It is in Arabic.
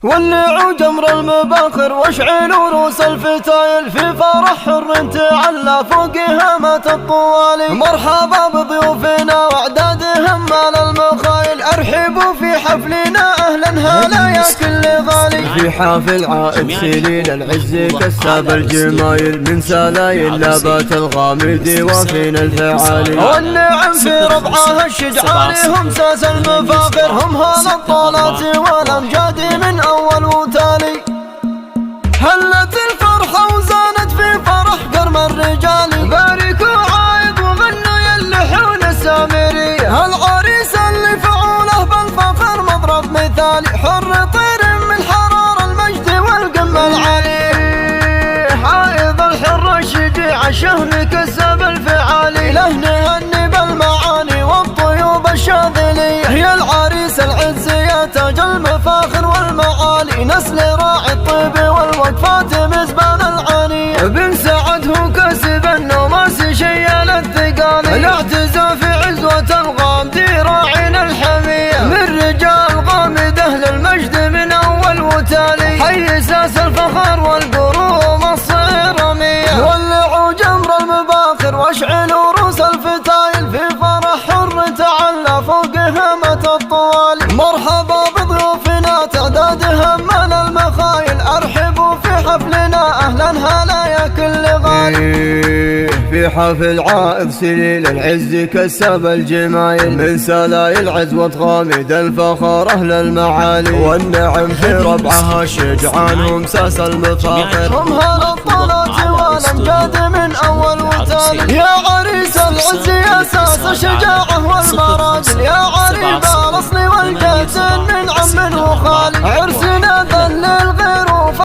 ولعوا جمر المباخر واشعلوا روس الفتايل في فرح حر تعلى فوق هامة الطوالي. مرحبا بضيوفنا واعدادهم مال المخايل، ارحبوا في حفلنا اهلا هلا يا كل غالي. في حافل عائد سليل العز كساب الجمايل، من سلايل لابات الغامدي وفينا الفعالي. والنعم في ربعها الشجعاني هم ساس المفاخر، هم هذا الطالات والامجاد من اول وتالي. هلت الفرحة وزانت في فرح قرم الرجال، باركوا عايد وغنوا يلحون السامرية. العريس اللي فعوله بالفخر مضرب مثالي، حر طير من حرار المجد والقمة العالي. عايض الحر الشجيع الشهم كسب الفعالي، له نهني بالمعاني والطيوب الشاذلية. يا العريس العز يا تاج المفاخر والمعالي، نسل راعي الطيب والوقفات مزبان العانية. بن سعد هو كسب النوماس شيال الثقالي، الاعتزاف في عزوة الغامدي راعينا الحمية. من رجال غامد اهل المجد من اول وتالي، حي ساس الفخر والقروم الصيرمية. ولعوا جمر المباخر واشعلوا روس الفتايل، في فرح حر تعلى فوق هامة الطوالي. مرحبا بضيوفنا تعدادهم من المخايل، ارحبوا في حفلنا اهلا هلا يا كل غالي. في حفل عائد سليل العز كساب الجمايل، من سلايل عزوة غامد الفخر اهل المعالي. والنعم في ربعها الشجعان هم ساس المفاخر، هم هذا الطلات والامجاد من اول وتالي. يا عريس العز يا ساس الشجاعة والمراجل، يا عريب الاصل والجسد من عم وخالي. عرسي